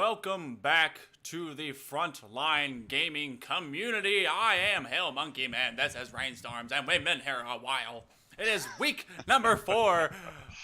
welcome back to the Frontline Gaming community. I am Hail Monkey Man. This is Rainstorms, and we've been here a while. It is week number 4,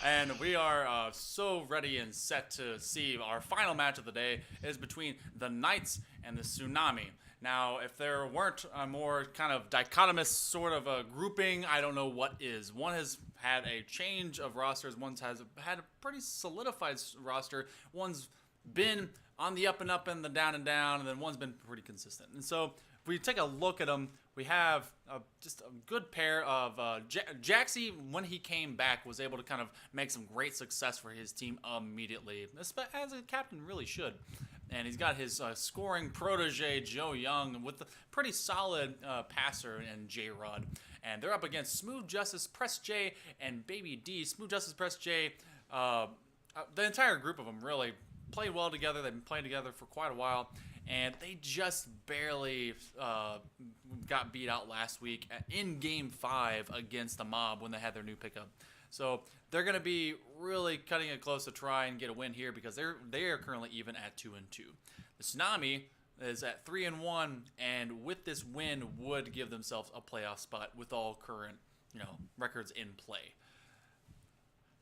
and we are so ready and set to see our final match of the day. It is between the Knights and the Tsunami. Now, if there weren't a more kind of dichotomous sort of a grouping, I don't know what is. One has had a change of rosters. One's has had a pretty solidified roster. One's been on the up and up and the down and down, and then one's been pretty consistent. And so if we take a look at them, we have just a good pair of Jaxie. When he came back, was able to kind of make some great success for his team immediately, as a captain really should. And he's got his scoring protege, Joe Young, with a pretty solid passer in J-Rod. And they're up against Smooth Justice, Press J, and Baby D. Smooth Justice, Press J, the entire group of them really played well together. They've been playing together for quite a while. And they just barely got beat out last week in Game 5 against the Mob when they had their new pickup. So they're going to be really cutting it close to try and get a win here because they are currently even at 2-2. The Tsunami is at 3-1, and with this win would give themselves a playoff spot with all current, records in play.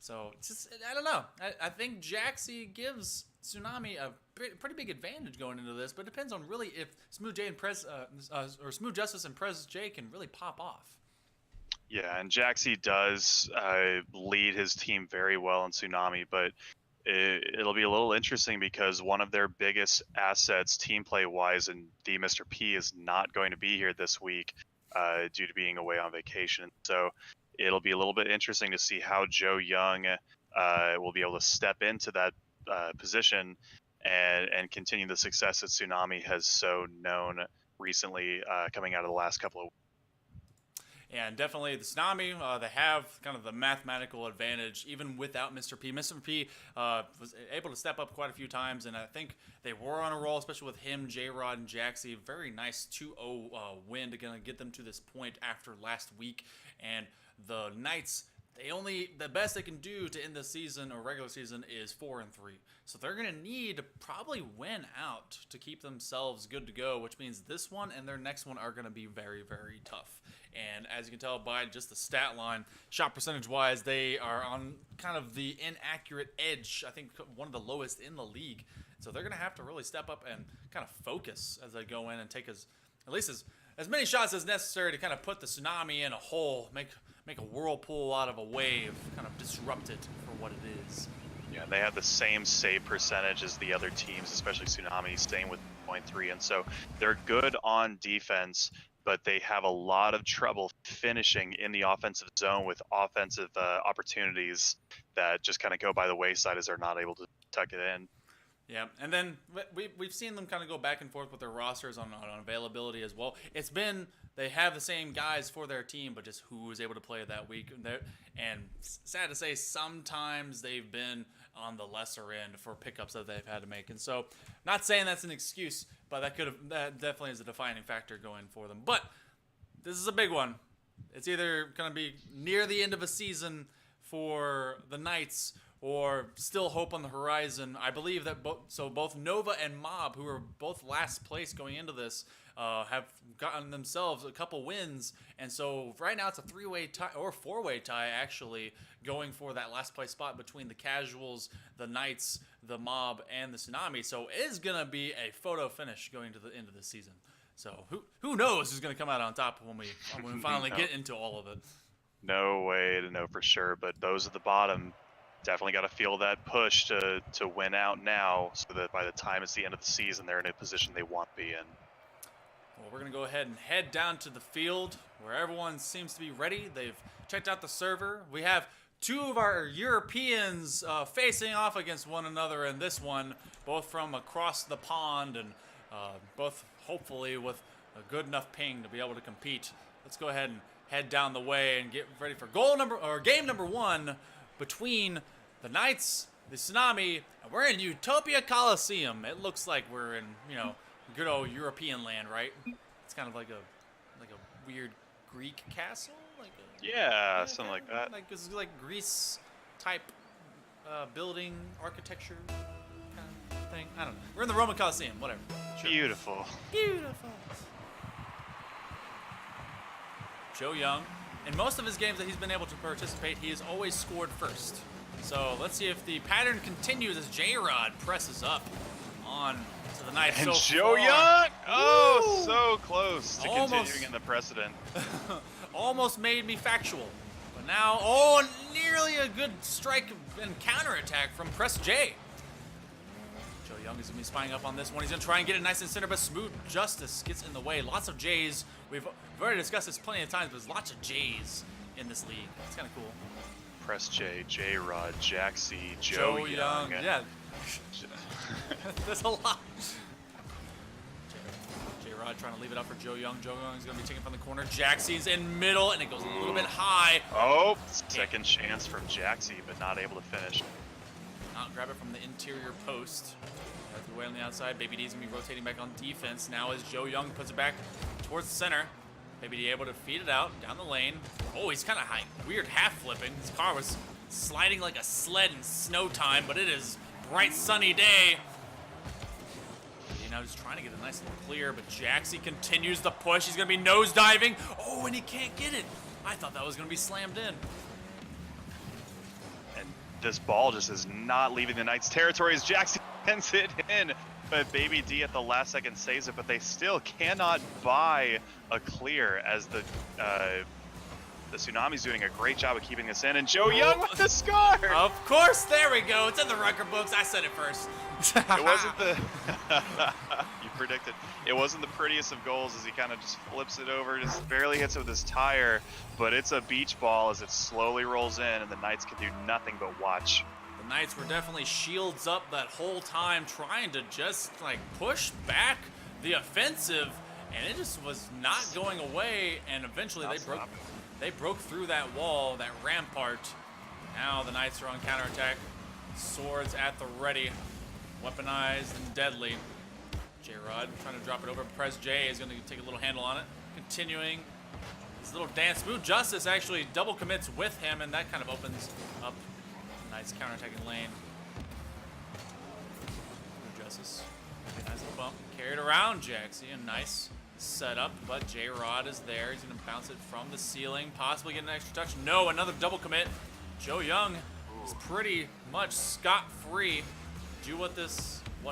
So just I don't know. I think Jaxie gives Tsunami a pretty big advantage going into this, but it depends on really if Smooth Justice and Prez J can really pop off. Yeah, and Jaxie does lead his team very well in Tsunami, but it'll be a little interesting because one of their biggest assets team play-wise, and the Mr. P, is not going to be here this week due to being away on vacation. So it'll be a little bit interesting to see how Joe Young will be able to step into that position and continue the success that Tsunami has so known recently coming out of the last couple of weeks. And definitely the Tsunami, they have kind of the mathematical advantage even without Mr. P. Mr. P was able to step up quite a few times, and I think they were on a roll, especially with him, J-Rod, and Jaxie. Very nice 2-0 win to kind of get them to this point after last week. And the Knights, the best they can do to end the season or regular season is 4-3. So they're going to need to probably win out to keep themselves good to go, which means this one and their next one are going to be very, very tough. And as you can tell by just the stat line, shot percentage-wise, they are on kind of the inaccurate edge. I think one of the lowest in the league. So they're going to have to really step up and kind of focus as they go in and take at least as many shots as necessary to kind of put the Tsunami in a hole, make a whirlpool out of a wave, kind of disrupt it for what it is. Yeah, they have the same save percentage as the other teams, especially Tsunami, staying with 0.3, and so they're good on defense, but they have a lot of trouble finishing in the offensive zone with offensive opportunities that just kind of go by the wayside as they're not able to tuck it in. Yeah, and then we've seen them kind of go back and forth with their rosters on availability as well. It's been they have the same guys for their team, but just who is able to play that week. And sad to say, sometimes they've been on the lesser end for pickups that they've had to make. And so, not saying that's an excuse, but that definitely is a defining factor going for them. But this is a big one. It's either going to be near the end of a season for the Knights, or still hope on the horizon. I believe that both Nova and Mob, who are both last place going into this, have gotten themselves a couple wins. And so right now it's a 3-way tie, or 4-way tie actually, going for that last place spot between the Casuals, the Knights, the Mob, and the Tsunami. So it is going to be a photo finish going to the end of the season. So who knows who's going to come out on top when we finally get into all of it. No way to know for sure, but those at the bottom definitely got to feel that push to win out now, so that by the time it's the end of the season, they're in a position they want to be in. Well, we're going to go ahead and head down to the field where everyone seems to be ready. They've checked out the server. We have two of our Europeans facing off against one another in this one, both from across the pond, and both hopefully with a good enough ping to be able to compete. Let's go ahead and head down the way and get ready for game number 1 between the Knights, the Tsunami, and we're in Utopia Coliseum. It looks like we're in, good old European land, right? It's kind of like a weird Greek castle, Something like that. Like this is like Greece type building architecture kind of thing? I don't know. We're in the Roman Coliseum. Whatever. Sure. Beautiful. Beautiful. Joe Young, in most of his games that he's been able to participate, he has always scored first. So let's see if the pattern continues as J-Rod presses up on to the Knights. And so Joe far. Young, oh, Woo! so close to Almost. continuing in the precedent. Almost made me factual. But now, oh, nearly a good strike and counterattack from Press J. Joe Young is going to be spying up on this one. He's going to try and get it nice and center, but Smooth Justice gets in the way. Lots of J's. We've already discussed this plenty of times, but there's lots of J's in this league. It's kind of cool. Press J, J-Rod, Jaxie, Joe Young. Yeah. There's a lot. J-Rod trying to leave it up for Joe Young. Joe Young is going to be taken from the corner. Jaxie's in middle, and it goes a little bit high. Oh, second chance from Jaxie, but not able to finish. Not grab it from the interior post. That's the way on the outside. Baby D's going to be rotating back on defense now as Joe Young puts it back towards the center. Baby D able to feed it out down the lane. Oh, he's kind of high. Weird half flipping. His car was sliding like a sled in snow time, but it is bright sunny day. You know, just trying to get a nice little clear, but Jaxie continues the push. He's going to be nose diving. Oh, and he can't get it. I thought that was going to be slammed in. And this ball just is not leaving the Knights' territory as Jaxie sends it in. But Baby D at the last second saves it, but they still cannot buy a clear as the Tsunami's doing a great job of keeping this in. And Joe Young with the score! Of course, there we go. It's in the record books. I said it first. It wasn't the... You predicted. It wasn't the prettiest of goals as he kind of just flips it over, just barely hits it with his tire, but it's a beach ball as it slowly rolls in, and the Knights can do nothing but watch. The Knights were definitely shields up that whole time, trying to just like push back the offensive, and it just was not going away. And eventually they broke through that wall, that rampart. Now the Knights are on counterattack, swords at the ready, weaponized and deadly. J-Rod trying to drop it over. Press J is going to take a little handle on it, continuing his little dance. Smooth Justice actually double commits with him, and that kind of opens up nice counterattacking lane. Justice. Nice little bump. Carried around Jaxie. A nice setup, but J-Rod is there. He's going to bounce it from the ceiling. Possibly get an extra touch. No, another double commit. Joe Young is pretty much scot-free. Do what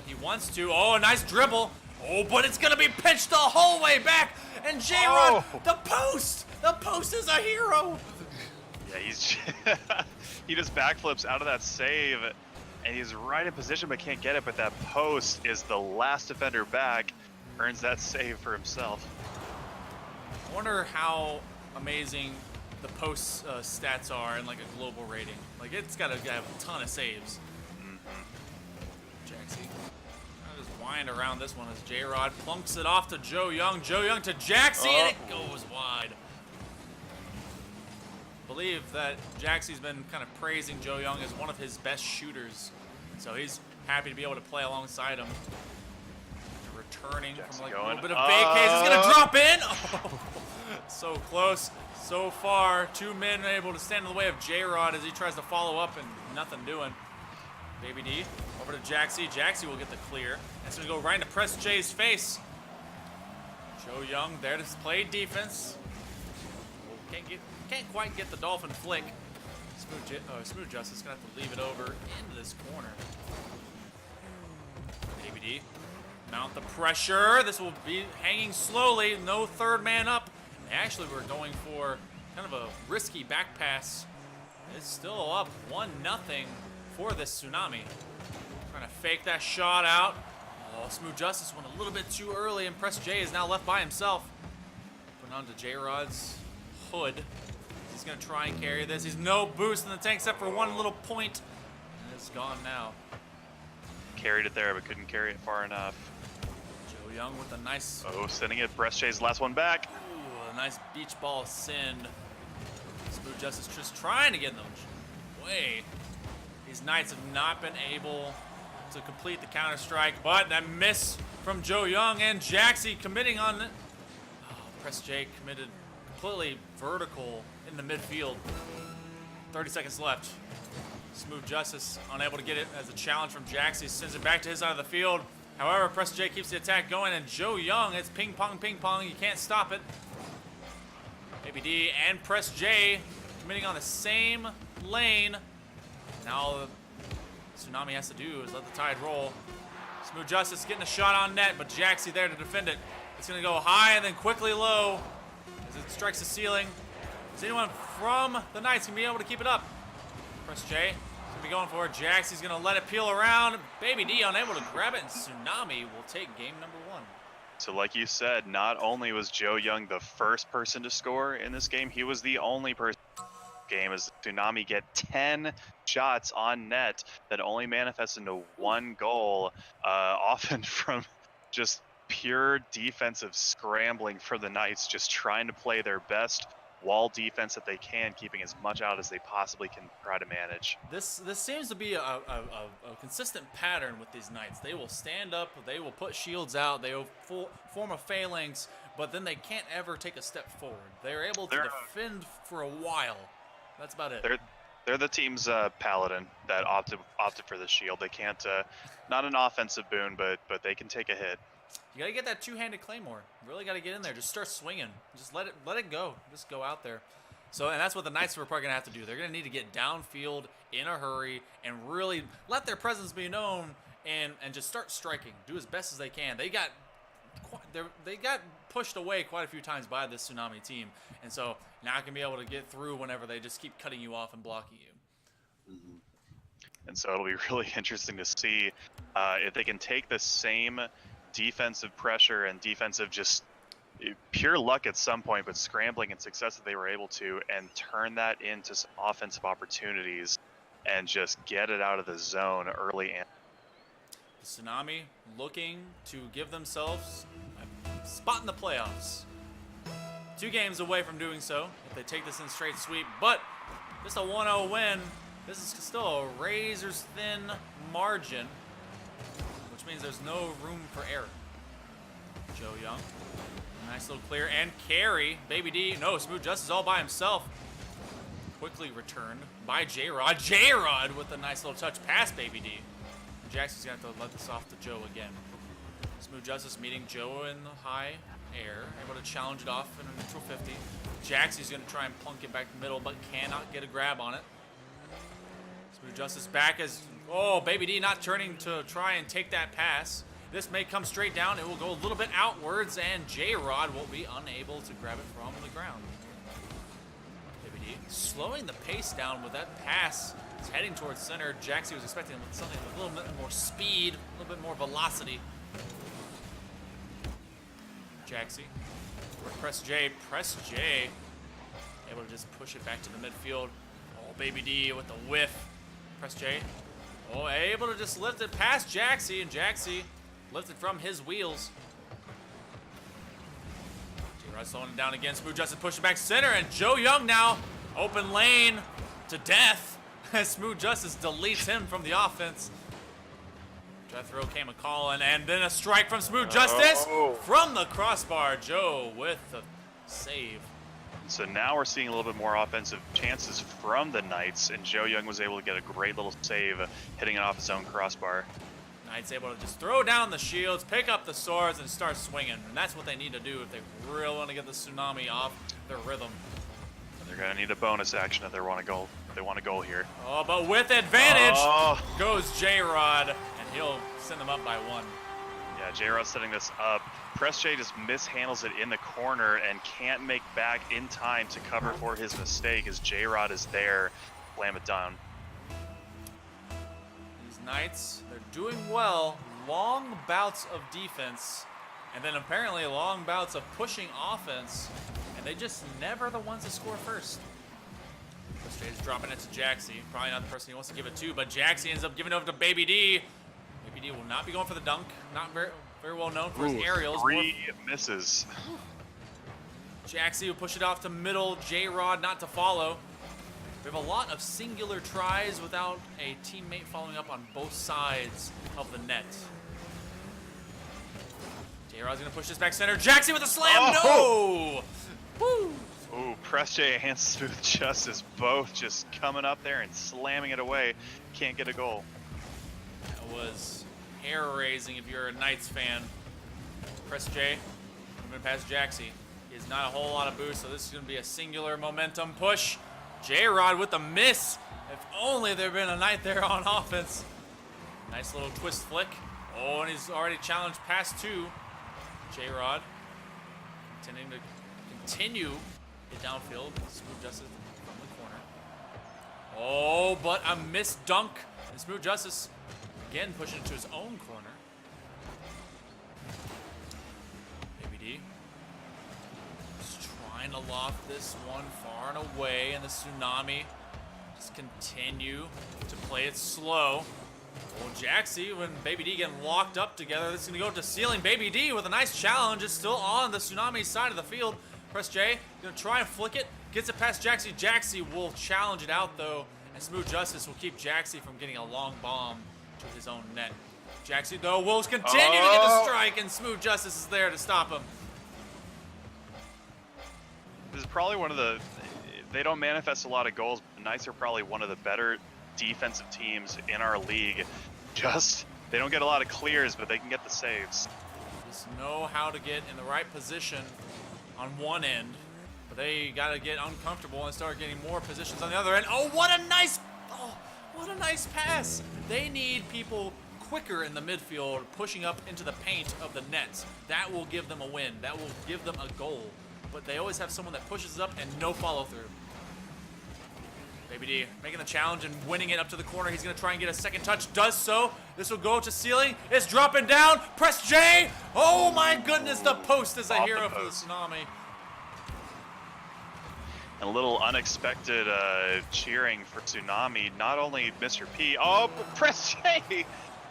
he wants to. Oh, a nice dribble. Oh, but it's going to be pitched the whole way back. And J-Rod, the post. The post is a hero. Yeah, he's he just backflips out of that save, and he's right in position but can't get it. But that post is the last defender back, earns that save for himself. I wonder how amazing the post stats are in like a global rating. Like it's got to have a ton of saves. Jaxie, I'll just wind around this one as J-Rod plunks it off to Joe Young. Joe Young to Jaxie, and it goes wide. I believe that Jaxie's been kind of praising Joe Young as one of his best shooters, so he's happy to be able to play alongside him. Returning Jaxie from like going. a little bit of vacays, it's gonna drop in. Oh, so close, so far. Two men able to stand in the way of J-Rod as he tries to follow up and nothing doing. Baby D over to Jaxie. Jaxie will get the clear. It's gonna go right into Press J's face. Joe Young there to play defense. Can't quite get the Dolphin flick. Smooth Justice gonna have to leave it over into this corner. Baby D, mount the pressure. This will be hanging slowly. No third man up. Actually, we're going for kind of a risky back pass. It's still up 1-0 for this Tsunami. Trying to fake that shot out. Oh, Smooth Justice went a little bit too early, and Press J is now left by himself. Putting on to J-Rod's hood. He's going to try and carry this. He's no boost in the tank except for one little point. And it's gone now. Carried it there, but couldn't carry it far enough. Joe Young with a nice... Oh, sending it. Press J's last one back. Ooh, a nice beach ball send. Smooth Justice just trying to get in the way. These Knights have not been able to complete the counter strike, but that miss from Joe Young and Jaxie committing on it. Oh, Press J committed completely vertical in the midfield. 30 seconds left. Smooth Justice unable to get it as a challenge from Jaxie. Sends it back to his side of the field. However, Press J keeps the attack going, and Joe Young, it's ping pong, ping pong. You can't stop it. Baby D and Press J committing on the same lane. Now all Tsunami has to do is let the tide roll. Smooth Justice getting a shot on net, but Jaxie there to defend it. It's going to go high and then quickly low as it strikes the ceiling. Is anyone from the Knights going to be able to keep it up? Press J is going to be going for it. Jaxie's going to let it peel around. Baby D unable to grab it, and Tsunami will take game number 1. So like you said, not only was Joe Young the first person to score in this game, he was the only person game as Tsunami get 10 shots on net that only manifest into 1 goal, often from just pure defensive scrambling for the Knights, just trying to play their best wall defense that they can, keeping as much out as they possibly can try to manage. This seems to be a consistent pattern with these Knights. They will stand up, they will put shields out, they will form a phalanx, but then they can't ever take a step forward. They're able to defend for a while. That's about it. They're the team's paladin that opted for the shield. They can't, not an offensive boon, but they can take a hit. You gotta get that two-handed claymore. Really gotta get in there. Just start swinging. Just let it go. Just go out there. So, and that's what the Knights are probably gonna have to do. They're gonna need to get downfield in a hurry and really let their presence be known and just start striking. Do as best as they can. They got pushed away quite a few times by this Tsunami team, and so now I can be able to get through whenever they just keep cutting you off and blocking you. Mm-hmm. And so it'll be really interesting to see if they can take the same defensive pressure and defensive just pure luck at some point, but scrambling and success that they were able to, and turn that into some offensive opportunities and just get it out of the zone early. And the Tsunami looking to give themselves a spot in the playoffs. 2 games away from doing so if they take this in straight sweep, but just a 1-0 win. This is still a razor's thin margin, which means there's no room for error. Joe Young, nice little clear and carry. Baby D, no, Smooth Justice all by himself. Quickly returned by J-Rod. J-Rod with a nice little touch past Baby D. Jackson's gonna have to let this off to Joe again. Smooth Justice meeting Joe in the high air, able to challenge it off in a neutral 50. Jaxie's gonna try and plunk it back to the middle, but cannot get a grab on it. Smooth Justice back as, oh, Baby D not turning to try and take that pass. This may come straight down. It will go a little bit outwards, and J-Rod will be unable to grab it from the ground. Baby D slowing the pace down with that pass. It's heading towards center. Jaxie was expecting something with a little bit more speed, a little bit more velocity. Jaxie, Press J, able to just push it back to the midfield. Oh, Baby D with the whiff. Press J, oh, able to just lift it past Jaxie, and Jaxie lifted from his wheels. J-Rod slowing it down again. Smooth Justice pushing back center, and Joe Young now open lane to death as Smooth Justice deletes him from the offense. Death row came a call, and then a strike from Smooth Justice from the crossbar. Joe with the save. So now we're seeing a little bit more offensive chances from the Knights, and Joe Young was able to get a great little save, hitting it off his own crossbar. Knights able to just throw down the shields, pick up the swords, and start swinging. And that's what they need to do if they really want to get the Tsunami off their rhythm. And they're going to need a bonus action if they want to go here. Oh, but with advantage goes J-Rod, and he'll send them up by 1. Yeah, J-Rod setting this up. Press J just mishandles it in the corner and can't make back in time to cover for his mistake as J-Rod is there. Slam it down. These Knights, they're doing well. Long bouts of defense, and then apparently long bouts of pushing offense, and they just never the ones that score first. Press J is dropping it to Jaxie. Probably not the person he wants to give it to, but Jaxie ends up giving it over to Baby D. Baby D will not be going for the dunk. Not very well known for his aerials. 3 misses. Jaxie will push it off to middle. J-Rod not to follow. We have a lot of singular tries without a teammate following up on both sides of the net. J-Rod's gonna push this back center. Jaxie with a slam. No! Woo! Ooh, Press J and Smooth Justice both just coming up there and slamming it away. Can't get a goal. That was hair-raising if you're a Knights fan. Press J, moving past Jaxie. He has not a whole lot of boost, so this is going to be a singular momentum push. J-Rod with the miss. If only there had been a Knight there on offense. Nice little twist flick. Oh, and he's already challenged past 2. J-Rod intending to continue it downfield. Smooth Justice from the corner. Oh, but a missed dunk. And Smooth Justice again pushing it to his own corner. Baby D just trying to loft this one far and away, and the Tsunami just continue to play it slow. Well, Jaxie, when Baby D getting locked up together, this is going to go to ceiling. Baby D with a nice challenge. It's still on the Tsunami side of the field. Press J, going to try and flick it. Gets it past Jaxie. Jaxie will challenge it out, though. And Smooth Justice will keep Jaxie from getting a long bomb to his own net. Jaxie, though, will continue to get the strike, and Smooth Justice is there to stop him. This is probably one of the... They don't manifest a lot of goals, but the Knights are probably one of the better defensive teams in our league. Just, they don't get a lot of clears, but they can get the saves. Just know how to get in the right position on one end, but they got to get uncomfortable and start getting more positions on the other end. Oh, what a nice pass. They need people quicker in the midfield, pushing up into the paint of the nets. That will give them a win. That will give them a goal. But they always have someone that pushes up and no follow through. Baby D making the challenge and winning it up to the corner. He's going to try and get a second touch. Does so. This will go to ceiling. It's dropping down. Press J. Oh my goodness. The post is a hero for the Tsunami. And a little unexpected cheering for Tsunami. Not only Mr. P. Oh, Press J.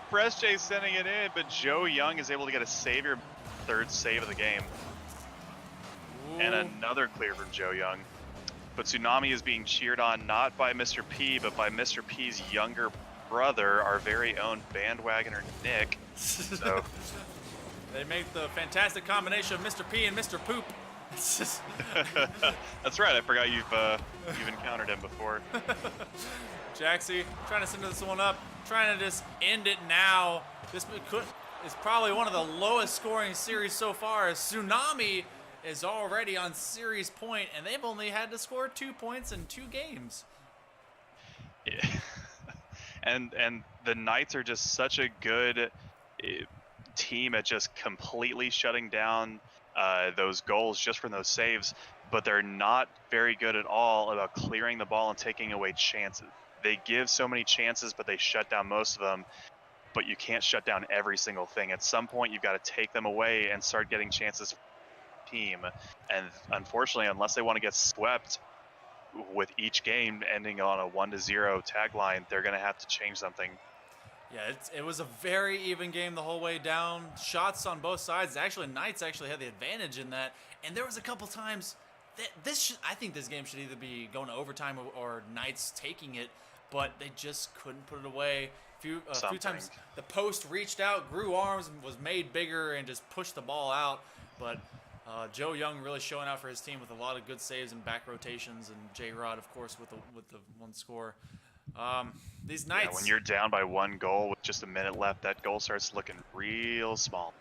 Press J sending it in, but Joe Young is able to get a savior. Third save of the game. Ooh. And another clear from Joe Young. But Tsunami is being cheered on not by Mr. P, but by Mr. P's younger brother, our very own bandwagoner, Nick. So. They make the fantastic combination of Mr. P and Mr. Poop. That's right, I forgot you've encountered him before. Jaxie trying to send this one up, trying to just end it now. This is probably one of the lowest scoring series so far, as Tsunami is already on series point, and they've only had to score 2 points in 2 games. Yeah. and the Knights are just such a good team at just completely shutting down those goals just from those saves, but they're not very good at all about clearing the ball and taking away chances. They give so many chances, but they shut down most of them. But you can't shut down every single thing. At some point, you've got to take them away and start getting chances. Team, and unfortunately, unless they want to get swept with each game ending on a 1-0 tagline, they're going to have to change something. Yeah, it was a very even game the whole way down. Shots on both sides. Actually, Knights actually had the advantage in that, and there was a couple times that I think this game should either be going to overtime or Knights taking it, but they just couldn't put it away. A few times the post reached out, grew arms, was made bigger, and just pushed the ball out, but Joe Young really showing out for his team with a lot of good saves and back rotations, and J-Rod, of course, with the one score. These Knights... Yeah, when you're down by 1 goal with just a minute left, that goal starts looking real small.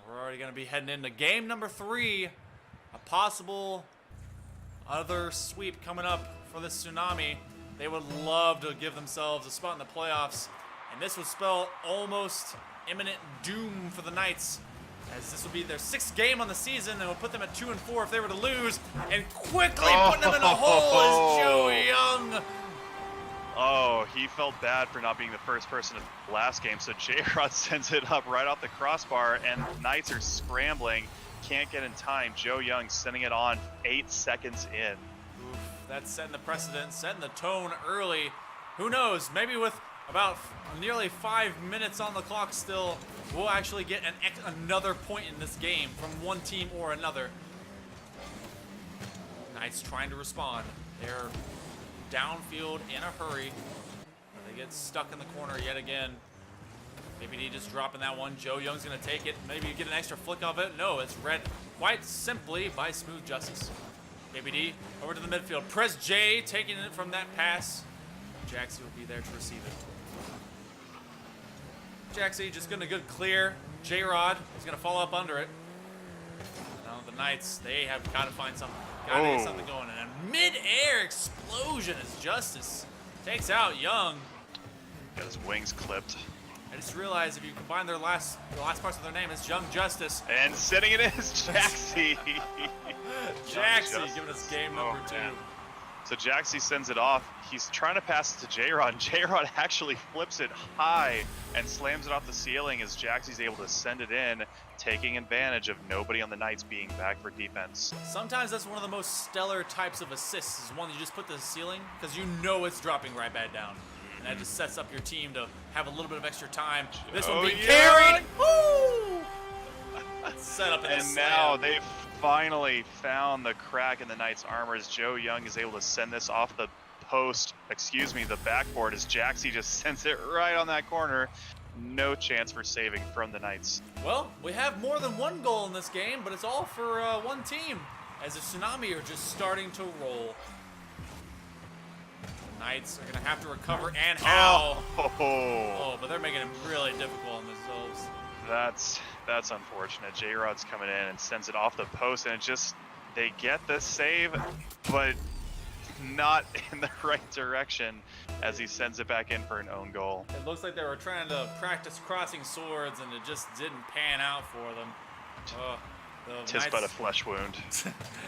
We're already going to be heading into game number 3. A possible other sweep coming up for the Tsunami. They would love to give themselves a spot in the playoffs, and this would spell almost imminent doom for the Knights, as this will be their 6th game on the season, and will put them at 2-4 if they were to lose, and quickly putting them in a hole is Joe Young. Oh, he felt bad for not being the first person in the last game, so J-Rod sends it up right off the crossbar, and Knights are scrambling, can't get in time. Joe Young sending it on 8 seconds in. Oof, that's setting the precedent, setting the tone early. Who knows, maybe with about nearly 5 minutes on the clock still, we'll actually get another point in this game from one team or another. Knights trying to respond. They're downfield in a hurry. They get stuck in the corner yet again. Baby D just dropping that one. Joe Young's going to take it. Maybe get an extra flick of it. No, it's read quite simply by Smooth Justice. Baby D over to the midfield. Press J taking it from that pass. Jaxie will be there to receive it. Jaxie just getting a good clear. J-Rod is going to follow up under it. Now the Knights, they have got to find something. Got to get something going. And a mid-air explosion as Justice takes out Young. Got his wings clipped. I just realized if you combine the last parts of their name, it's Young Justice. And setting it is Jaxie. Jaxie giving us game number 2. Man. So Jaxie sends it off. He's trying to pass it to J-Rod. J-Rod actually flips it high and slams it off the ceiling as Jaxie's able to send it in, taking advantage of nobody on the Knights being back for defense. Sometimes that's one of the most stellar types of assists, is one you just put to the ceiling because you know it's dropping right back down. And that just sets up your team to have a little bit of extra time. This one being carried. Woo! Set up in and now they've finally found the crack in the Knights' armor as Joe Young is able to send this off the post, the backboard, as Jaxie just sends it right on that corner. No chance for saving from the Knights. Well, we have more than one goal in this game, but it's all for one team, as the Tsunami are just starting to roll. The Knights are going to have to recover, and how? Oh, but they're making it really difficult on themselves. That's unfortunate. J-Rod's coming in and sends it off the post, and they get the save, but not in the right direction as he sends it back in for an own goal. It looks like they were trying to practice crossing swords, and it just didn't pan out for them. Tis but a flesh wound.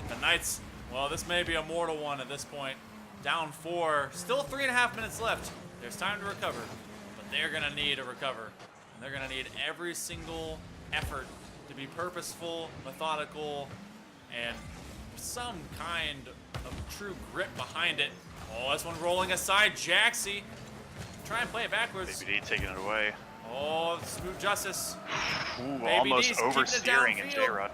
The Knights, well, this may be a mortal one at this point. Down 4, still 3.5 minutes left. There's time to recover, but they're going to need a recover. And they're going to need every single effort to be purposeful, methodical, and some kind of true grit behind it. Oh, this one rolling aside. Jaxie. Try and play it backwards. Baby D taking it away. Oh, smooth Justice. Ooh, Baby almost D's oversteering in J-Rod.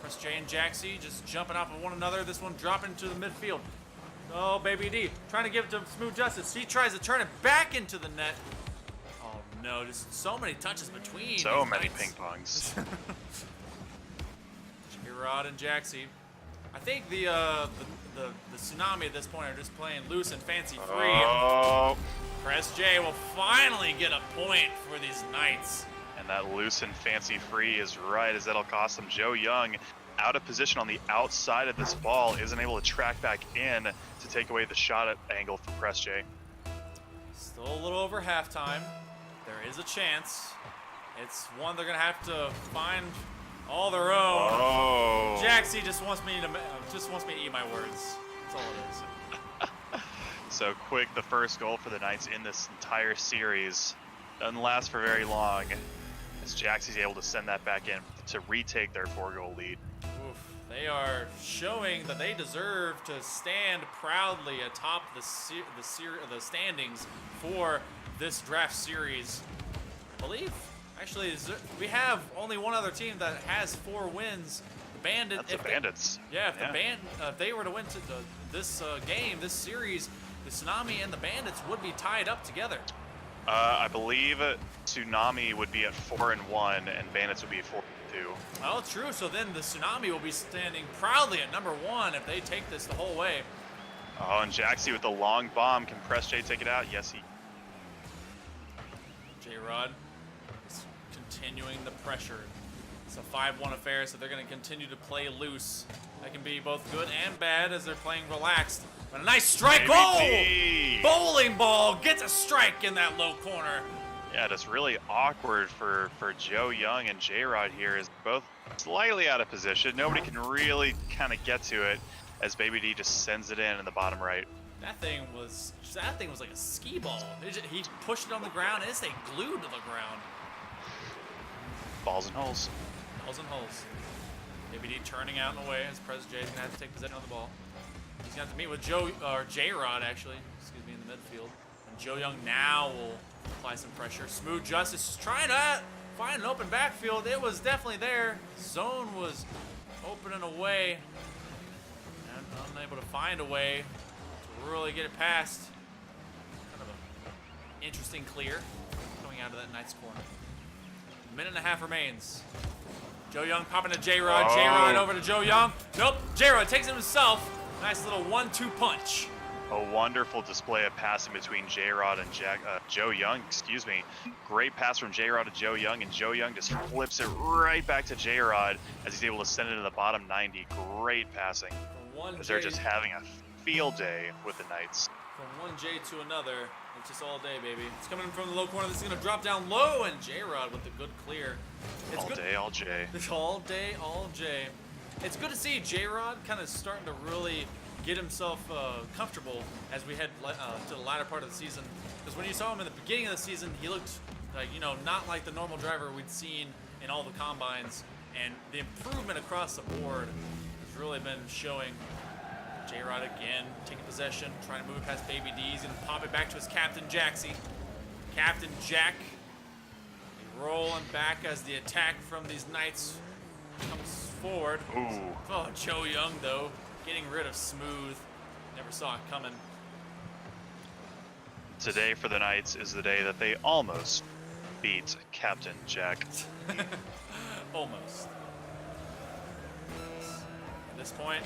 Press J and Jaxie just jumping off of one another. This one dropping to the midfield. Oh, Baby D trying to give it to Smooth Justice. He tries to turn it back into the net. Oh no, just so many touches between. So many Knights. ping pongs. J-Rod and Jaxie. I think the Tsunami at this point are just playing loose and fancy free. Oh. Press J will finally get a point for these Knights. And that loose and fancy free is right, as that'll cost them. Joe Young out of position on the outside of this ball, isn't able to track back in to take away the shot at angle from Press J. Still a little over halftime. There is a chance. It's one they're gonna have to find all their own. Oh. Jaxie just wants me to eat my words. That's all it is. So quick, the first goal for the Knights in this entire series doesn't last for very long, as Jaxie's able to send that back in to retake their 4-goal lead. Oof. They are showing that they deserve to stand proudly atop the standings for this draft series. I believe, actually, we have only one other team that has 4 wins. The Bandits. That's the Bandits. If they were to win this game, this series, the Tsunami and the Bandits would be tied up together. I believe Tsunami would be at 4-1, and Bandits would be at 4-2. Well, true. So then the Tsunami will be standing proudly at number 1 if they take this the whole way. Oh, and Jaxie with the long bomb. Can Press J take it out? Yes, he. J-Rod is continuing the pressure. It's a 5-1 affair, so they're going to continue to play loose. That can be both good and bad as they're playing relaxed. But a nice strike. Baby goal! Bowling ball gets a strike in that low corner. Yeah, it's really awkward for Joe Young and J-Rod here, is both slightly out of position. Nobody can really kind of get to it as Baby D just sends it in the bottom right. That thing was like a skee ball. He pushed it on the ground and it stayed glued to the ground. Balls and holes. Balls and holes. Baby D turning out and away as Prez J is gonna have to take possession of the ball. He's gonna have to meet with J-Rod actually, excuse me, in the midfield. And Joe Young now will apply some pressure. Smooth Justice is trying to find an open backfield. It was definitely there. Zone was open and away. And unable to find a way to really get it past. Kind of an interesting clear coming out of that Knight's corner. A minute and a half remains. Joe Young popping to J-Rod. Oh. J-Rod over to Joe Young. Nope. J-Rod takes it himself. Nice little 1-2 punch. A wonderful display of passing between J-Rod and Joe Young. Excuse me. Great pass from J-Rod to Joe Young, and Joe Young just flips it right back to J-Rod as he's able to send it to the bottom 90. Great passing. As they're just having a field day with the Knights. From one J to another, it's just all day, baby. It's coming from the low corner. This is going to drop down low, and J-Rod with the good clear. It's all good. Day, all J. All day, all J. It's good to see J-Rod kind of starting to really get himself comfortable as we head to the latter part of the season. Because when you saw him in the beginning of the season, he looked like, not like the normal driver we'd seen in all the combines. And the improvement across the board has really been showing. J-Rod again, taking possession, trying to move it past Baby D. He's going to pop it back to his Captain Jaxie. Captain Jack rolling back as the attack from these Knights comes forward. Ooh. Oh, Joe Young, though, getting rid of Smooth. Never saw it coming. Today for the Knights is the day that they almost beat Captain Jack. Almost. At this point,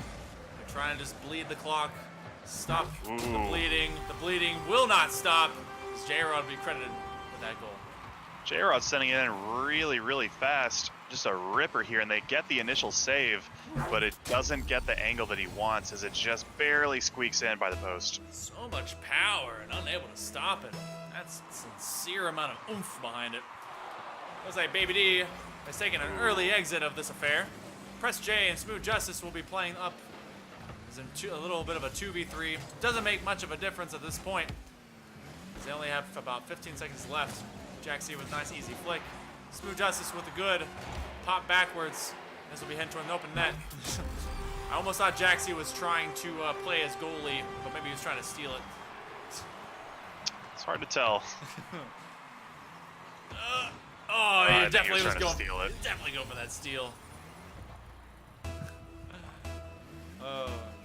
they're trying to just bleed the clock. Stop the bleeding. The bleeding will not stop. J-Rod will be credited with that goal. J-Rod's sending it in really, really fast. Just a ripper here, and they get the initial save, but it doesn't get the angle that he wants as it just barely squeaks in by the post. So much power and unable to stop it. That's a sincere amount of oomph behind it. Looks like Baby D has taken an early exit of this affair. Press J and Smooth Justice will be playing up as in a little bit of a 2v3. Doesn't make much of a difference at this point. They only have about 15 seconds left. Jaxie with a nice easy flick. Smooth Justice with a good pop backwards. This will be heading toward an open net. I almost thought Jaxie was trying to play as goalie, but maybe he was trying to steal it. It's hard to tell. He definitely was going going. to steal it. Definitely go for that steal.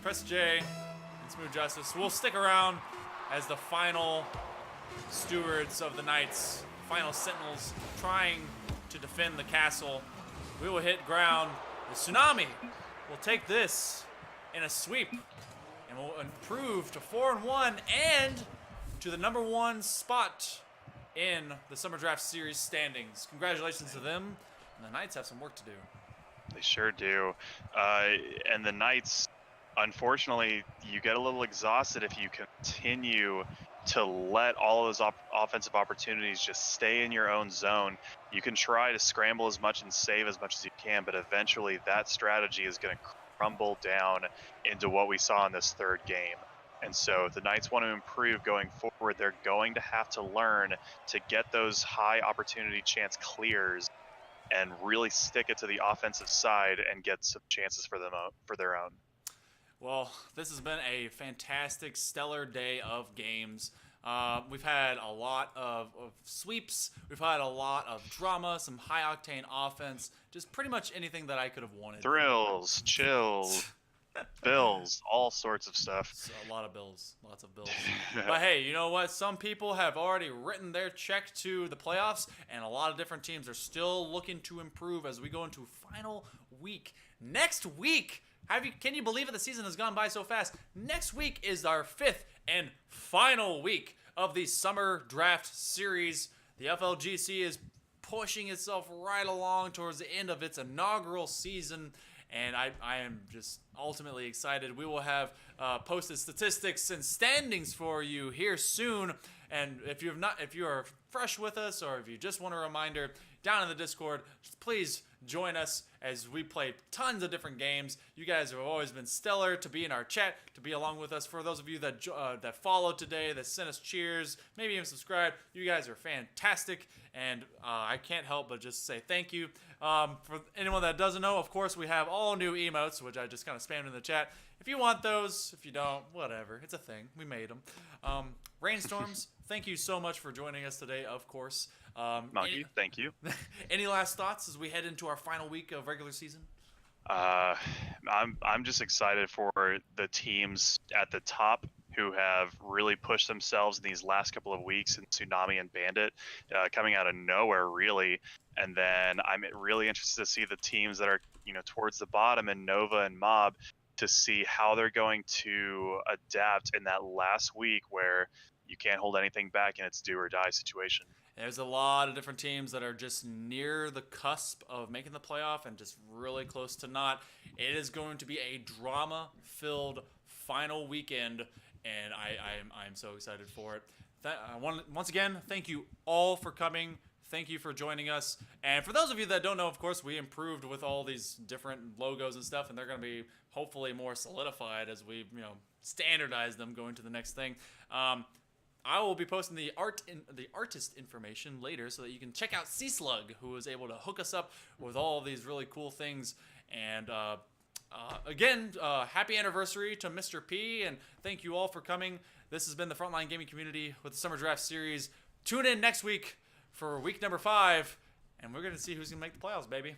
Press J and Smooth Justice. We'll stick around as the final stewards of the Knights, final sentinels, trying to defend the castle. We will hit ground. The Tsunami will take this in a sweep and will improve to 4-1 and to the #1 spot in the Summer Draft Series standings. Congratulations to them. And the Knights have some work to do. They sure do. And the Knights, unfortunately, you get a little exhausted if you continue to let all of those offensive opportunities just stay in your own zone. You can try to scramble as much and save as much as you can, but eventually that strategy is going to crumble down into what we saw in this third game. And so if the Knights want to improve going forward, they're going to have to learn to get those high opportunity chance clears and really stick it to the offensive side and get some chances for their own. Well, this has been a fantastic, stellar day of games. We've had a lot of sweeps. We've had a lot of drama, some high-octane offense, just pretty much anything that I could have wanted. Thrills, chills, bills, all sorts of stuff. So a lot of bills, lots of bills. But hey, you know what? Some people have already written their check to the playoffs, and a lot of different teams are still looking to improve as we go into final week. Next week, can you believe it? The season has gone by so fast. Next week is our 5th and final week of the Summer Draft Series. The FLGC is pushing itself right along towards the end of its inaugural season, and I am just ultimately excited. We will have posted statistics and standings for you here soon. And if you are fresh with us, or if you just want a reminder, down in the Discord, please join us as we play tons of different games. You guys have always been stellar to be in our chat, to be along with us. For those of you that followed today, that sent us cheers, maybe even subscribed, you guys are fantastic, and I can't help but just say thank you. For anyone that doesn't know, of course, we have all new emotes, which I just kind of spammed in the chat. If you want those, if you don't, whatever. It's a thing. We made them. Rainstorms, thank you so much for joining us today, of course. Monkey, thank you. Any last thoughts as we head into our final week of regular season? I'm just excited for the teams at the top who have really pushed themselves in these last couple of weeks in Tsunami and Bandit, coming out of nowhere, really. And then I'm really interested to see the teams that are, towards the bottom in Nova and Mob, to see how they're going to adapt in that last week where you can't hold anything back and it's do or die situation. There's a lot of different teams that are just near the cusp of making the playoff and just really close to not. It is going to be a drama-filled final weekend, and I'm so excited for it. Once again, thank you all for coming. Thank you for joining us. And for those of you that don't know, of course, we improved with all these different logos and stuff, and they're going to be hopefully more solidified as we, standardize them going to the next thing. I will be posting the artist information later so that you can check out C-Slug, who was able to hook us up with all of these really cool things. And again, happy anniversary to Mr. P, and thank you all for coming. This has been the Frontline Gaming Community with the Summer Draft Series. Tune in next week for week number 5, and we're going to see who's going to make the playoffs, baby.